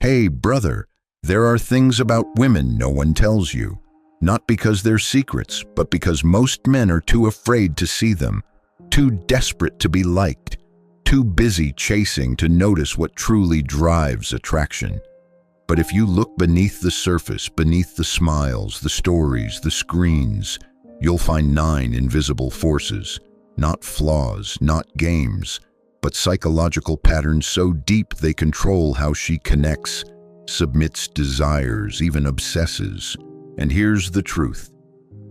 Hey, brother, there are things about women no one tells you. Not because they're secrets, but because most men are too afraid to see them, too desperate to be liked, too busy chasing to notice what truly drives attraction. But if you look beneath the surface, beneath the smiles, the stories, the screens, you'll find 9 invisible forces, not flaws, not games, but psychological patterns so deep they control how she connects, submits desires, even obsesses. And here's the truth.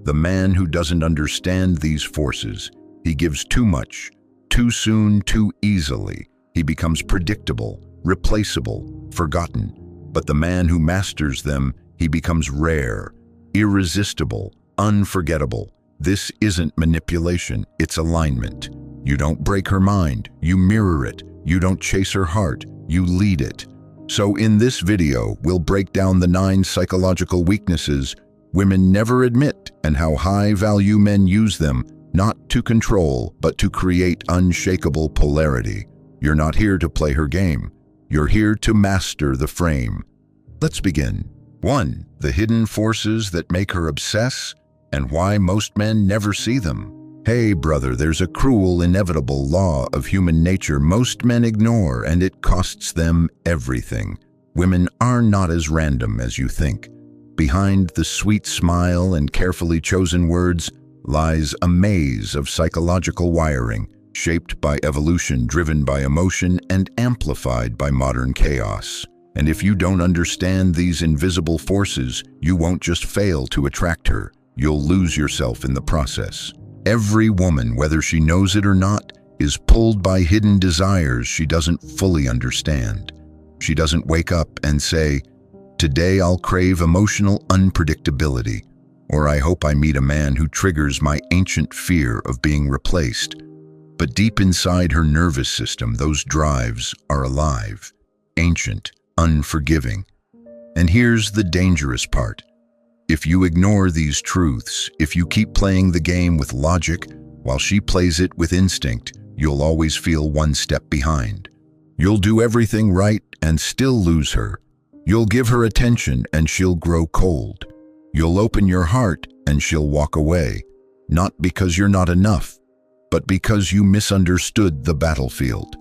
The man who doesn't understand these forces, he gives too much, too soon, too easily. He becomes predictable, replaceable, forgotten. But the man who masters them, he becomes rare, irresistible, unforgettable. This isn't manipulation, it's alignment. You don't break her mind, you mirror it. You don't chase her heart, you lead it. So in this video, we'll break down the 9 psychological weaknesses women never admit and how high-value men use them, not to control, but to create unshakable polarity. You're not here to play her game. You're here to master the frame. Let's begin. 1. The hidden forces that make her obsess and why most men never see them. Hey, brother, there's a cruel, inevitable law of human nature most men ignore, and it costs them everything. Women are not as random as you think. Behind the sweet smile and carefully chosen words lies a maze of psychological wiring, shaped by evolution, driven by emotion, and amplified by modern chaos. And if you don't understand these invisible forces, you won't just fail to attract her, you'll lose yourself in the process. Every woman, whether she knows it or not, is pulled by hidden desires she doesn't fully understand. She doesn't wake up and say, "Today I'll crave emotional unpredictability," or "I hope I meet a man who triggers my ancient fear of being replaced." But deep inside her nervous system, those drives are alive, ancient, unforgiving. And here's the dangerous part. If you ignore these truths, if you keep playing the game with logic while she plays it with instinct, you'll always feel one step behind. You'll do everything right and still lose her. You'll give her attention and she'll grow cold. You'll open your heart and she'll walk away, not because you're not enough, but because you misunderstood the battlefield.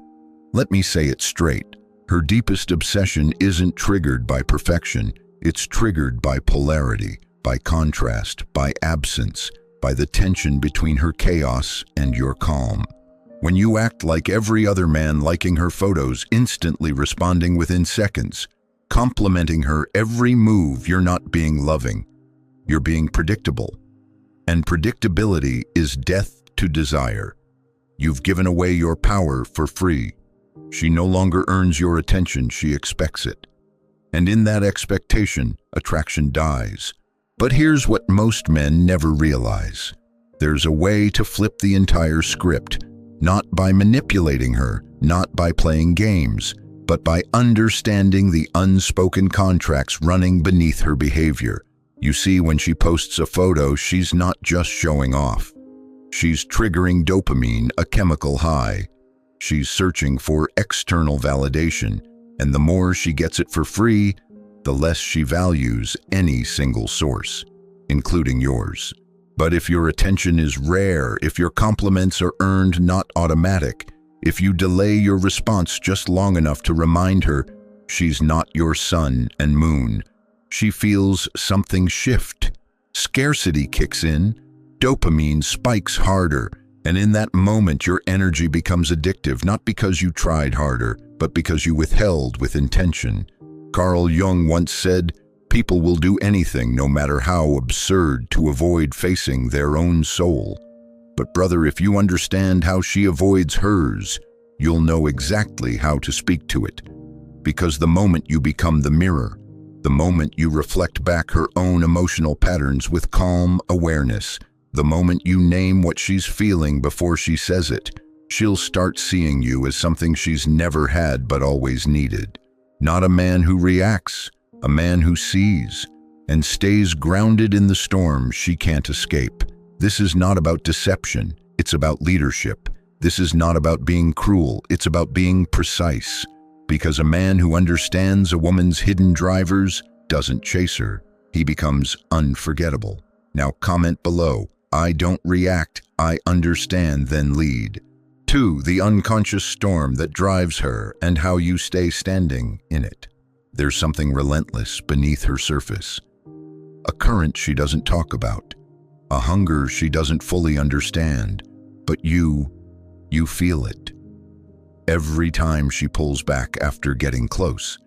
Let me say it straight. Her deepest obsession isn't triggered by perfection. It's triggered by polarity, by contrast, by absence, by the tension between her chaos and your calm. When you act like every other man, liking her photos, instantly responding within seconds, complimenting her every move, you're not being loving. You're being predictable. And predictability is death to desire. You've given away your power for free. She no longer earns your attention, she expects it. And in that expectation, attraction dies. But here's what most men never realize. There's a way to flip the entire script, not by manipulating her, not by playing games, but by understanding the unspoken contracts running beneath her behavior. You see, when she posts a photo, she's not just showing off. She's triggering dopamine, a chemical high. She's searching for external validation. And the more she gets it for free, the less she values any single source, including yours. But if your attention is rare, if your compliments are earned, not automatic, if you delay your response just long enough to remind her she's not your sun and moon, she feels something shift. Scarcity kicks in, dopamine spikes harder, and in that moment your energy becomes addictive, not because you tried harder, but because you withheld with intention. Carl Jung once said, "People will do anything, no matter how absurd, to avoid facing their own soul." But brother, if you understand how she avoids hers, you'll know exactly how to speak to it. Because the moment you become the mirror, the moment you reflect back her own emotional patterns with calm awareness, the moment you name what she's feeling before she says it, she'll start seeing you as something she's never had but always needed. Not a man who reacts, a man who sees and stays grounded in the storm she can't escape. This is not about deception, it's about leadership. This is not about being cruel, it's about being precise. Because a man who understands a woman's hidden drivers doesn't chase her. He becomes unforgettable. Now comment below. I don't react, I understand, then lead. 2. The unconscious storm that drives her and how you stay standing in it. There's something relentless beneath her surface. A current she doesn't talk about. A hunger she doesn't fully understand. But you feel it. Every time she pulls back after getting close.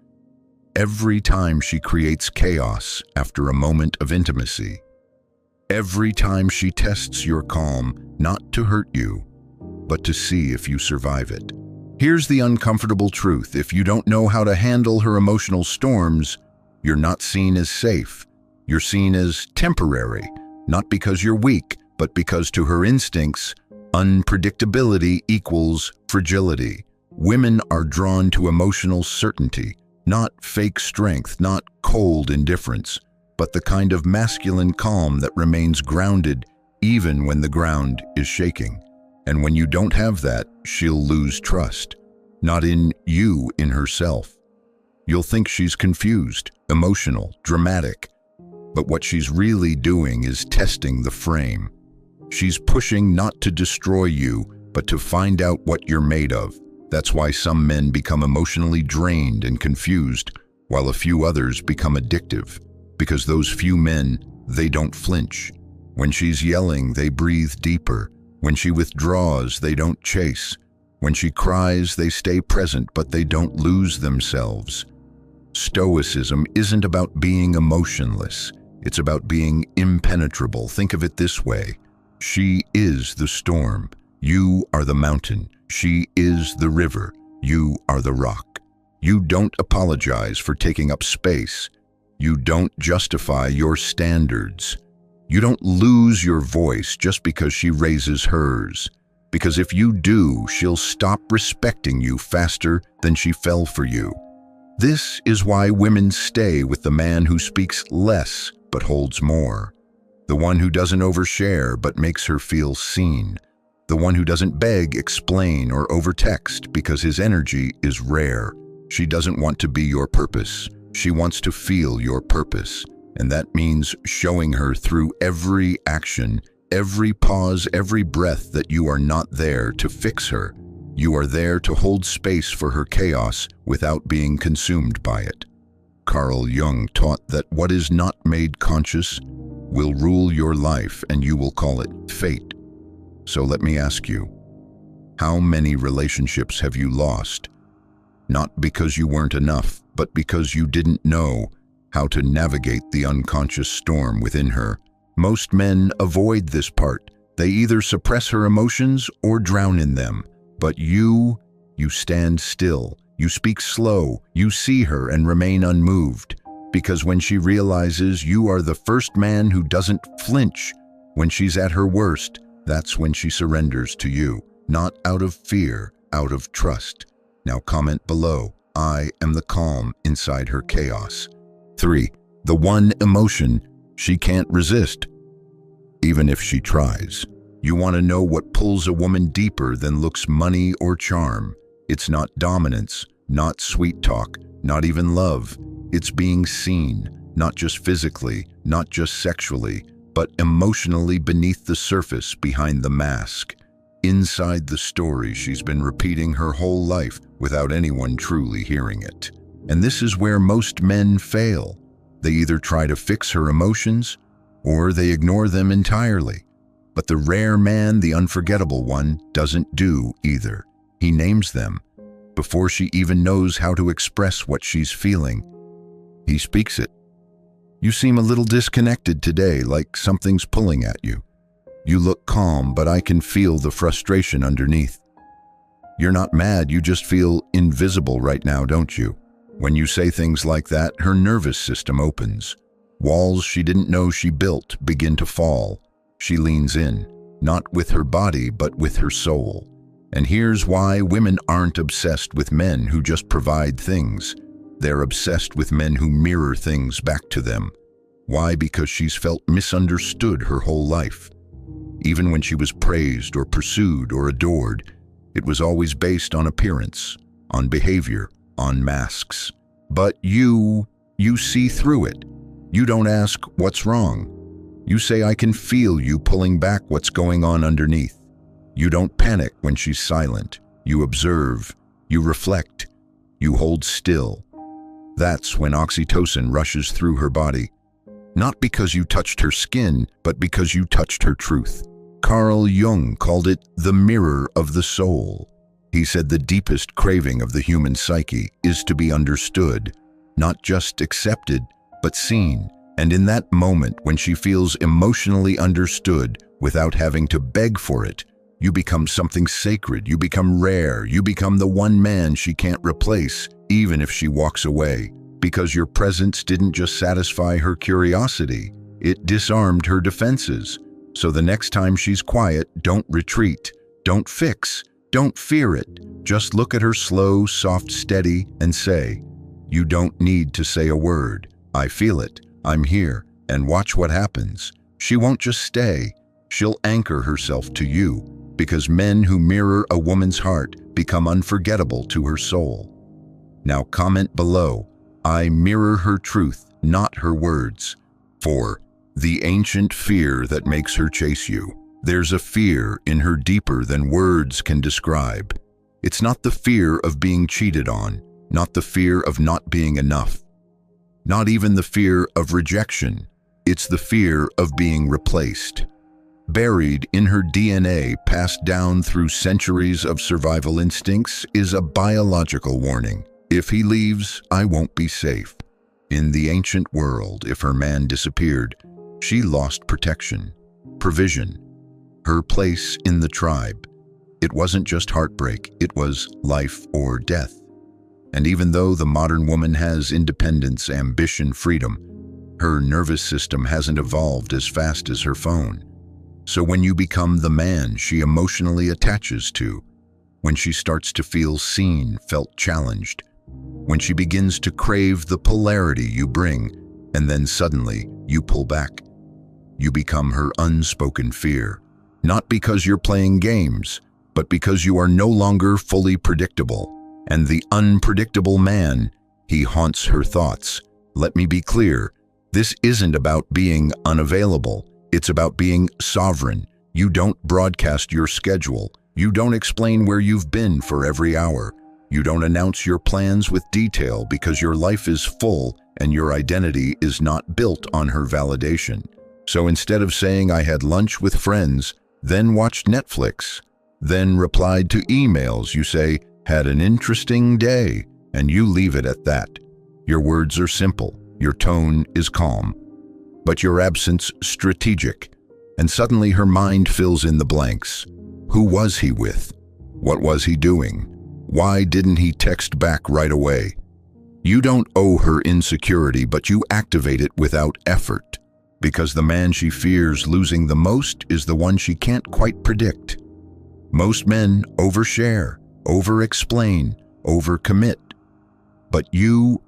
Every time she creates chaos after a moment of intimacy. Every time she tests your calm, not to hurt you, but to see if you survive it. Here's the uncomfortable truth. If you don't know how to handle her emotional storms, you're not seen as safe. You're seen as temporary, not because you're weak, but because to her instincts, unpredictability equals fragility. Women are drawn to emotional certainty, not fake strength, not cold indifference, but the kind of masculine calm that remains grounded even when the ground is shaking. And when you don't have that, she'll lose trust, not in you, in herself. You'll think she's confused, emotional, dramatic, but what she's really doing is testing the frame. She's pushing not to destroy you, but to find out what you're made of. That's why some men become emotionally drained and confused, while a few others become addictive. Because those few men, they don't flinch. When she's yelling, they breathe deeper. When she withdraws, they don't chase. When she cries, they stay present, but they don't lose themselves. Stoicism isn't about being emotionless. It's about being impenetrable. Think of it this way. She is the storm. You are the mountain. She is the river. You are the rock. You don't apologize for taking up space. You don't justify your standards. You don't lose your voice just because she raises hers. Because if you do, she'll stop respecting you faster than she fell for you. This is why women stay with the man who speaks less but holds more. The one who doesn't overshare but makes her feel seen. The one who doesn't beg, explain, or overtext because his energy is rare. She doesn't want to be your purpose. She wants to feel your purpose. And that means showing her through every action, every pause, every breath that you are not there to fix her. You are there to hold space for her chaos without being consumed by it. Carl Jung taught that what is not made conscious will rule your life, and you will call it fate. So let me ask you, how many relationships have you lost? Not because you weren't enough, but because you didn't know how to navigate the unconscious storm within her. Most men avoid this part. They either suppress her emotions or drown in them. But you stand still. You speak slow. You see her and remain unmoved. Because when she realizes you are the first man who doesn't flinch, when she's at her worst, that's when she surrenders to you. Not out of fear, out of trust. Now comment below. I am the calm inside her chaos. 3. The one emotion she can't resist, even if she tries. You want to know what pulls a woman deeper than looks, money, or charm. It's not dominance, not sweet talk, not even love. It's being seen, not just physically, not just sexually, but emotionally beneath the surface, behind the mask. Inside the story she's been repeating her whole life without anyone truly hearing it. And this is where most men fail. They either try to fix her emotions, or they ignore them entirely. But the rare man, the unforgettable one, doesn't do either. He names them. Before she even knows how to express what she's feeling, he speaks it. You seem a little disconnected today, like something's pulling at you. You look calm, but I can feel the frustration underneath. You're not mad, you just feel invisible right now, don't you? When you say things like that, her nervous system opens. Walls she didn't know she built begin to fall. She leans in, not with her body, but with her soul. And here's why women aren't obsessed with men who just provide things. They're obsessed with men who mirror things back to them. Why? Because she's felt misunderstood her whole life. Even when she was praised or pursued or adored, it was always based on appearance, on behavior, unmasks. But you see through it. You don't ask, "What's wrong?" You say, "I can feel you pulling back what's going on underneath." You don't panic when she's silent. You observe, you reflect, you hold still. That's when oxytocin rushes through her body. Not because you touched her skin, but because you touched her truth. Carl Jung called it the mirror of the soul. He said the deepest craving of the human psyche is to be understood, not just accepted, but seen. And in that moment, when she feels emotionally understood without having to beg for it, you become something sacred, you become rare, you become the one man she can't replace, even if she walks away. Because your presence didn't just satisfy her curiosity, it disarmed her defenses. So the next time she's quiet, don't retreat, don't fix, don't fear it. Just look at her slow, soft, steady, and say, "You don't need to say a word. I feel it. I'm here." And watch what happens. She won't just stay. She'll anchor herself to you, because men who mirror a woman's heart become unforgettable to her soul. Now comment below, "I mirror her truth, not her words." 4. The ancient fear that makes her chase you. There's a fear in her deeper than words can describe. It's not the fear of being cheated on, not the fear of not being enough, not even the fear of rejection. It's the fear of being replaced. Buried in her DNA, passed down through centuries of survival instincts, is a biological warning. If he leaves, I won't be safe. In the ancient world, if her man disappeared, she lost protection, provision, her place in the tribe. It wasn't just heartbreak, it was life or death. And even though the modern woman has independence, ambition, freedom, her nervous system hasn't evolved as fast as her phone. So when you become the man she emotionally attaches to, when she starts to feel seen, felt challenged, when she begins to crave the polarity you bring, and then suddenly you pull back, you become her unspoken fear. Not because you're playing games, but because you are no longer fully predictable. And the unpredictable man, he haunts her thoughts. Let me be clear, this isn't about being unavailable. It's about being sovereign. You don't broadcast your schedule. You don't explain where you've been for every hour. You don't announce your plans with detail because your life is full and your identity is not built on her validation. So instead of saying I had lunch with friends, then watched Netflix, then replied to emails, you say, had an interesting day, and you leave it at that. Your words are simple, your tone is calm, but your absence strategic, and suddenly her mind fills in the blanks. Who was he with? What was he doing? Why didn't he text back right away? You don't owe her insecurity, but you activate it without effort, because the man she fears losing the most is the one she can't quite predict. Most men overshare, over-explain, over-commit. But you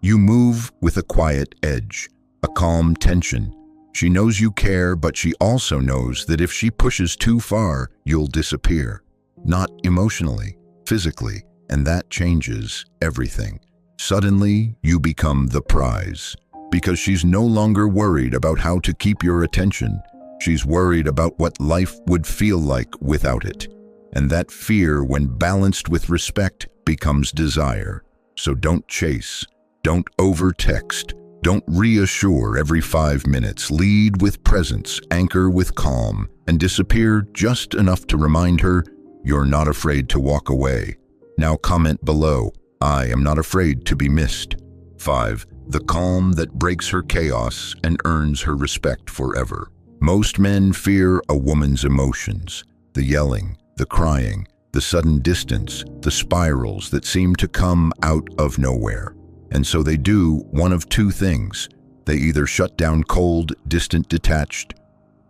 move with a quiet edge, a calm tension. She knows you care, but she also knows that if she pushes too far, you'll disappear. Not emotionally, physically, and that changes everything. Suddenly, you become the prize, because she's no longer worried about how to keep your attention. She's worried about what life would feel like without it. And that fear, when balanced with respect, becomes desire. So don't chase, don't over-text, don't reassure every 5 minutes. Lead with presence, anchor with calm, and disappear just enough to remind her you're not afraid to walk away. Now comment below, I am not afraid to be missed. 5. The calm that breaks her chaos and earns her respect forever. Most men fear a woman's emotions, the yelling, the crying, the sudden distance, the spirals that seem to come out of nowhere. And so they do one of two things. They either shut down cold, distant, detached,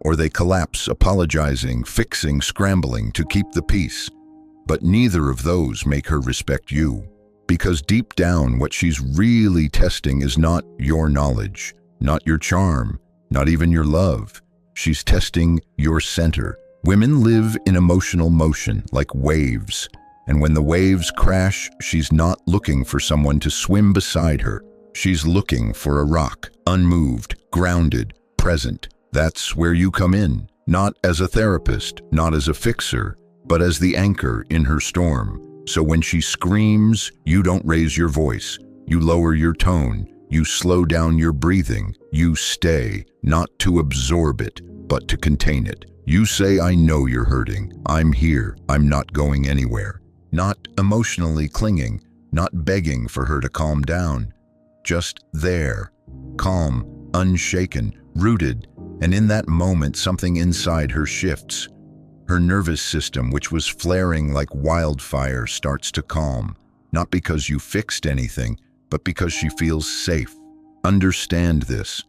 or they collapse, apologizing, fixing, scrambling to keep the peace. But neither of those make her respect you. Because deep down, what she's really testing is not your knowledge, not your charm, not even your love. She's testing your center. Women live in emotional motion like waves, And when the waves crash, she's not looking for someone to swim beside her. She's looking for a rock, unmoved, grounded, present. That's where you come in, not as a therapist, not as a fixer, but as the anchor in her storm. So when she screams, you don't raise your voice. You lower your tone. You slow down your breathing. You stay, not to absorb it, but to contain it. You say, I know you're hurting. I'm here. I'm not going anywhere. Not emotionally clinging, not begging for her to calm down. Just there, calm, unshaken, rooted, and in that moment something inside her shifts. Her nervous system, which was flaring like wildfire, starts to calm, not because you fixed anything, but because she feels safe. Understand this.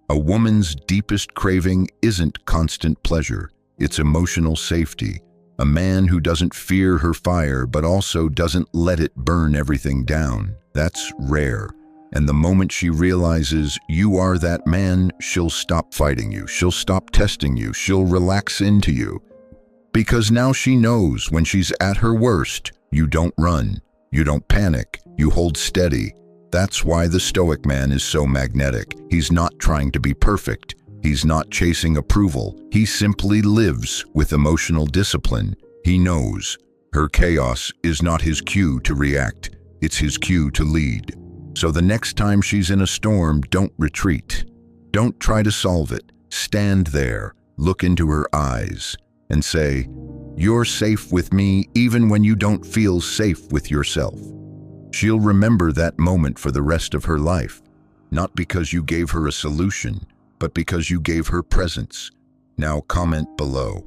A woman's deepest craving isn't constant pleasure, it's emotional safety. A man who doesn't fear her fire, but also doesn't let it burn everything down. That's rare. And the moment she realizes you are that man, she'll stop fighting you. She'll stop testing you. She'll relax into you. Because now she knows when she's at her worst, you don't run. You don't panic. You hold steady. That's why the Stoic man is so magnetic. He's not trying to be perfect. He's not chasing approval. He simply lives with emotional discipline. He knows her chaos is not his cue to react. It's his cue to lead. So the next time she's in a storm, don't retreat. Don't try to solve it. Stand there, look into her eyes, and say, you're safe with me even when you don't feel safe with yourself. She'll remember that moment for the rest of her life, not because you gave her a solution, but because you gave her presence. Now comment below.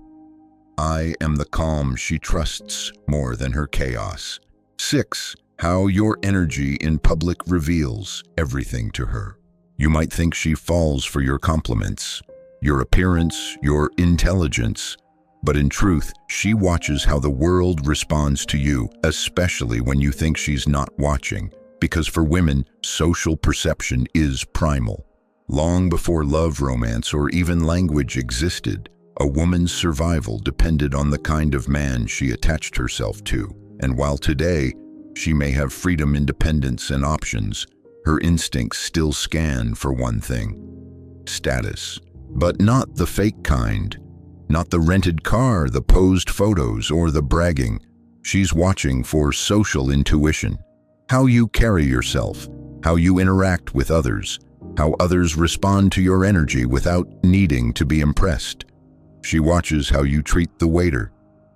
I am the calm she trusts more than her chaos. 6. How your energy in public reveals everything to her. You might think she falls for your compliments, your appearance, your intelligence, but in truth, she watches how the world responds to you, especially when you think she's not watching, because for women, social perception is primal. Long before love, romance, or even language existed, a woman's survival depended on the kind of man she attached herself to. And while today, she may have freedom, independence, and options, her instincts still scan for one thing: status. But not the fake kind. Not the rented car, the posed photos, or the bragging. She's watching for social intuition. How you carry yourself, how you interact with others, how others respond to your energy without needing to be impressed. She watches how you treat the waiter,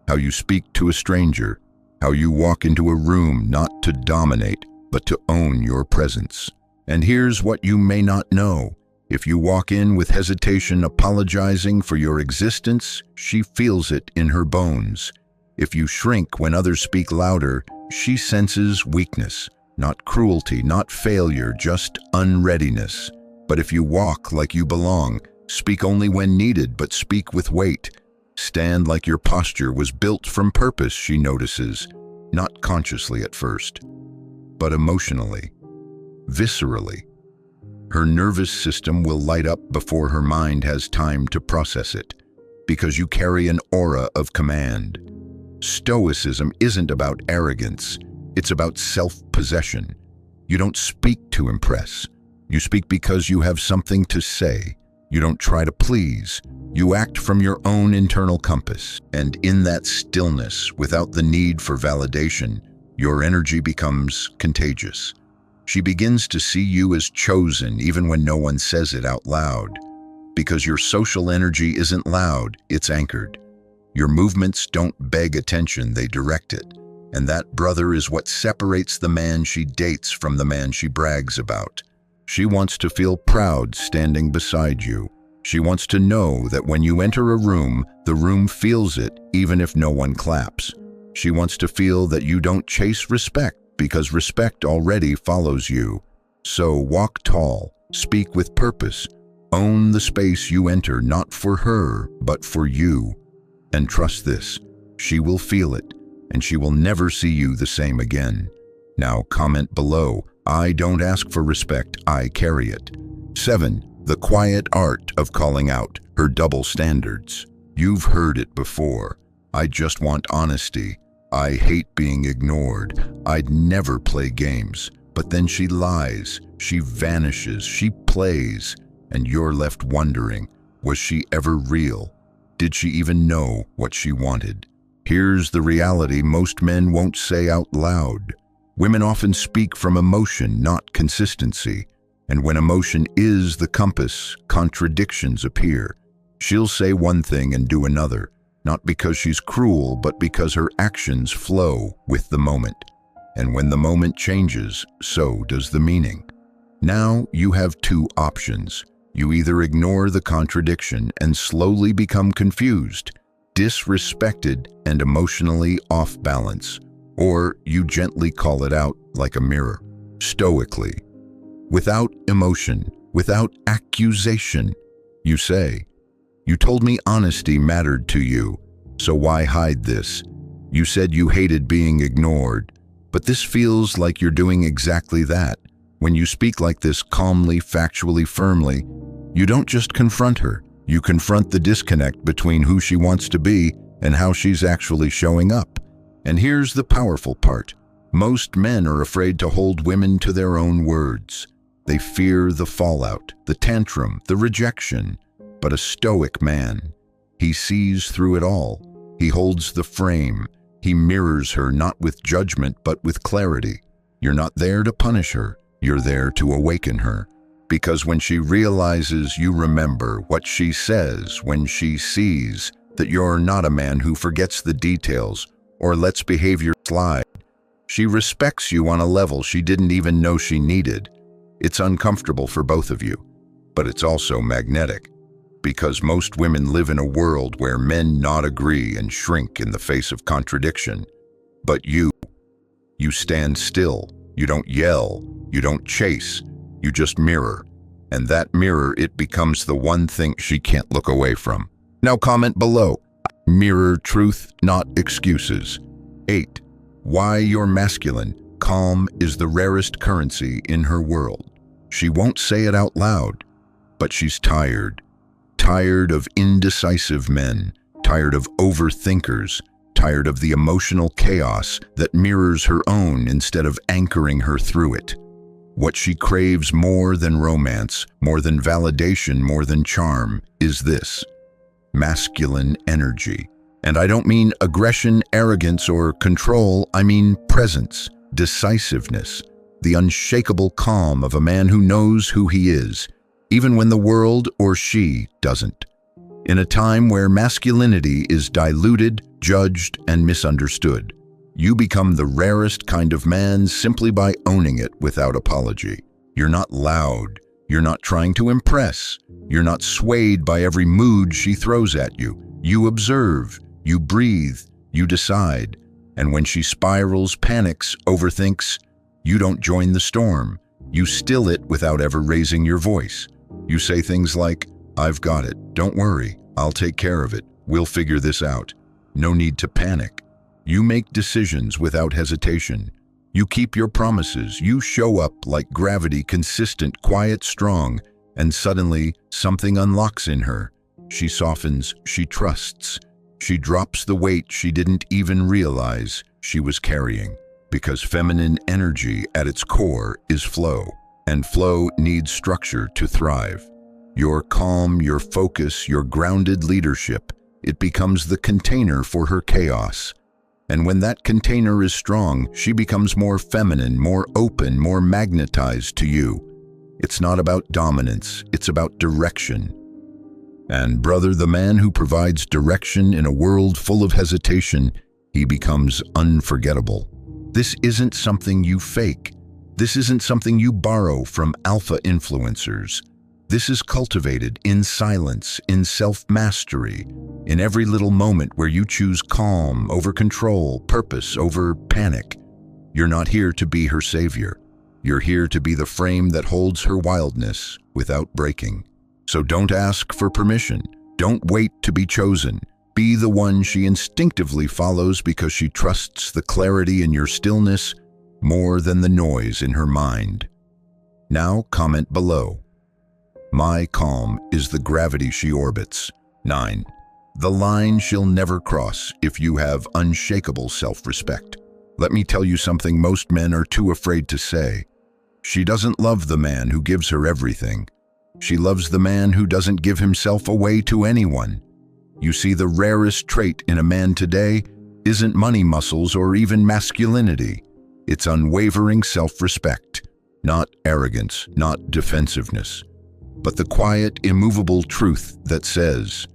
how you speak to a stranger, how you walk into a room not to dominate, but to own your presence. And here's what you may not know. If you walk in with hesitation, apologizing for your existence, she feels it in her bones. If you shrink when others speak louder, she senses weakness, not cruelty, not failure, just unreadiness. But if you walk like you belong, speak only when needed, but speak with weight, stand like your posture was built from purpose, she notices, not consciously at first, but emotionally, viscerally. Her nervous system will light up before her mind has time to process it, because you carry an aura of command. Stoicism isn't about arrogance, it's about self-possession. You don't speak to impress. You speak because you have something to say. You don't try to please. You act from your own internal compass. And in that stillness, without the need for validation, your energy becomes contagious. She begins to see you as chosen even when no one says it out loud. Because your social energy isn't loud, it's anchored. Your movements don't beg attention, they direct it. And that, brother, is what separates the man she dates from the man she brags about. She wants to feel proud standing beside you. She wants to know that when you enter a room, the room feels it even if no one claps. She wants to feel that you don't chase respect, because respect already follows you. So walk tall, speak with purpose, own the space you enter, not for her, but for you. And trust this, she will feel it, and she will never see you the same again. Now comment below, I don't ask for respect, I carry it. 7. The quiet art of calling out her double standards. You've heard it before. I just want honesty. I hate being ignored. I'd never play games. But then she lies, she vanishes, she plays, and you're left wondering, was she ever real? Did she even know what she wanted? Here's the reality most men won't say out loud. Women often speak from emotion, not consistency. And when emotion is the compass, contradictions appear. She'll say one thing and do another, not because she's cruel, but because her actions flow with the moment. And when the moment changes, so does the meaning. Now you have two options. You either ignore the contradiction and slowly become confused, disrespected, and emotionally off balance, or you gently call it out like a mirror, stoically. Without emotion, without accusation, you say, "You told me honesty mattered to you, so why hide this? You said you hated being ignored, but this feels like you're doing exactly that." When you speak like this calmly, factually, firmly, you don't just confront her, you confront the disconnect between who she wants to be and how she's actually showing up. And here's the powerful part. Most men are afraid to hold women to their own words. They fear the fallout, the tantrum, the rejection. But a stoic man, he sees through it all. He holds the frame. He mirrors her not with judgment but with clarity. You're not there to punish her. You're there to awaken her. Because when she realizes you remember what she says, when she sees that you're not a man who forgets the details or lets behavior slide, she respects you on a level she didn't even know she needed. It's uncomfortable for both of you, but it's also magnetic. Because most women live in a world where men not agree and shrink in the face of contradiction. But you stand still. You don't yell. You don't chase. You just mirror. And that mirror, it becomes the one thing she can't look away from. Now comment below. Mirror truth, not excuses. 8. Why Youre Masculine. Calm is the rarest currency in her world. She won't say it out loud, but she's tired. Tired of indecisive men, tired of overthinkers, tired of the emotional chaos that mirrors her own instead of anchoring her through it. What she craves more than romance, more than validation, more than charm, is this: masculine energy. And I don't mean aggression, arrogance, or control, I mean presence, decisiveness, the unshakable calm of a man who knows who he is, even when the world or she doesn't. In a time where masculinity is diluted, judged, and misunderstood, you become the rarest kind of man simply by owning it without apology. You're not loud. You're not trying to impress. You're not swayed by every mood she throws at you. You observe. You breathe. You decide. And when she spirals, panics, overthinks, you don't join the storm. You still it without ever raising your voice. You say things like, "I've got it. Don't worry. I'll take care of it. We'll figure this out. No need to panic." You make decisions without hesitation. You keep your promises. You show up like gravity, consistent, quiet, strong, and suddenly something unlocks in her. She softens. She trusts. She drops the weight she didn't even realize she was carrying. Because feminine energy at its core is flow. And flow needs structure to thrive. Your calm, your focus, your grounded leadership, it becomes the container for her chaos. And when that container is strong, she becomes more feminine, more open, more magnetized to you. It's not about dominance, it's about direction. And brother, the man who provides direction in a world full of hesitation, he becomes unforgettable. This isn't something you fake. This isn't something you borrow from alpha influencers. This is cultivated in silence, in self-mastery, in every little moment where you choose calm over control, purpose over panic. You're not here to be her savior. You're here to be the frame that holds her wildness without breaking. So don't ask for permission. Don't wait to be chosen. Be the one she instinctively follows because she trusts the clarity in your stillness more than the noise in her mind. Now comment below. My calm is the gravity she orbits. 9. The line she'll never cross if you have unshakable self-respect. Let me tell you something most men are too afraid to say. She doesn't love the man who gives her everything. She loves the man who doesn't give himself away to anyone. You see, the rarest trait in a man today isn't money muscles or even masculinity. It's unwavering self-respect, not arrogance, not defensiveness, but the quiet, immovable truth that says,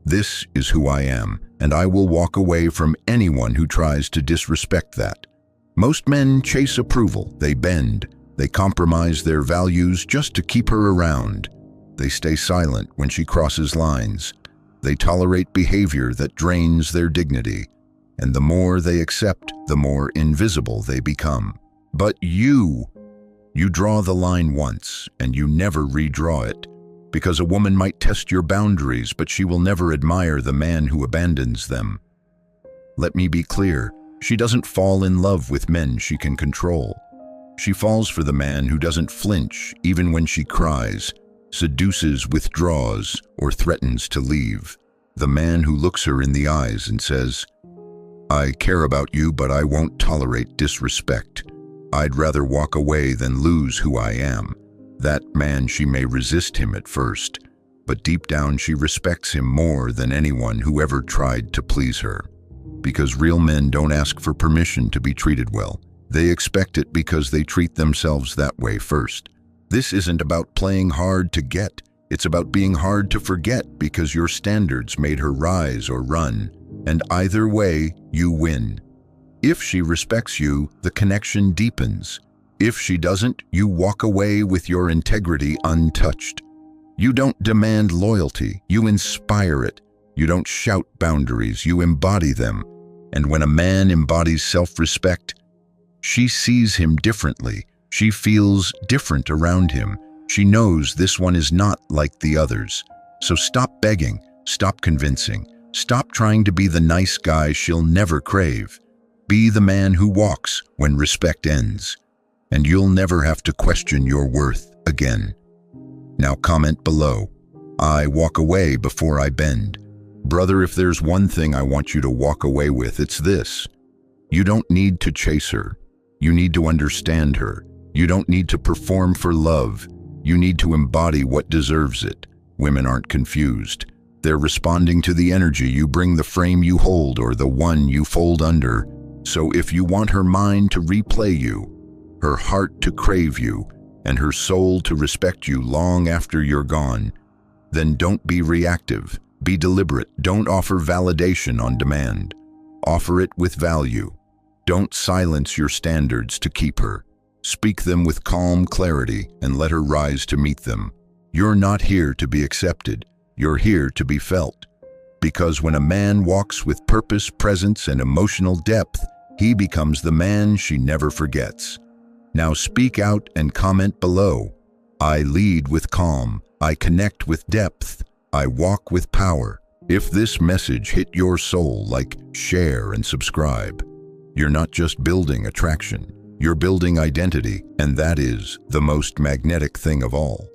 "This is who I am, and I will walk away from anyone who tries to disrespect that." Most men chase approval. They bend. They compromise their values just to keep her around. They stay silent when she crosses lines. They tolerate behavior that drains their dignity. And the more they accept, the more invisible they become. But you draw the line once, and you never redraw it. Because a woman might test your boundaries, but she will never admire the man who abandons them. Let me be clear, she doesn't fall in love with men she can control. She falls for the man who doesn't flinch even when she cries, seduces, withdraws, or threatens to leave. The man who looks her in the eyes and says, "I care about you, but I won't tolerate disrespect. I'd rather walk away than lose who I am." That man, she may resist him at first, but deep down she respects him more than anyone who ever tried to please her. Because real men don't ask for permission to be treated well. They expect it because they treat themselves that way first. This isn't about playing hard to get. It's about being hard to forget because your standards made her rise or run. And either way, you win. If she respects you, the connection deepens. If she doesn't, you walk away with your integrity untouched. You don't demand loyalty, you inspire it. You don't shout boundaries, you embody them. And when a man embodies self-respect, she sees him differently. She feels different around him. She knows this one is not like the others. So stop begging, stop convincing, stop trying to be the nice guy she'll never crave. Be the man who walks when respect ends. And you'll never have to question your worth again. Now comment below. I walk away before I bend. Brother, if there's one thing I want you to walk away with, it's this. You don't need to chase her. You need to understand her. You don't need to perform for love. You need to embody what deserves it. Women aren't confused. They're responding to the energy you bring, the frame you hold, or the one you fold under. So if you want her mind to replay you, her heart to crave you, and her soul to respect you long after you're gone, then don't be reactive. Be deliberate. Don't offer validation on demand. Offer it with value. Don't silence your standards to keep her. Speak them with calm clarity and let her rise to meet them. You're not here to be accepted. You're here to be felt. Because when a man walks with purpose, presence, and emotional depth, he becomes the man she never forgets. Now speak out and comment below. I lead with calm. I connect with depth. I walk with power. If this message hit your soul, like, share, and subscribe. You're not just building attraction. You're building identity, and that is the most magnetic thing of all.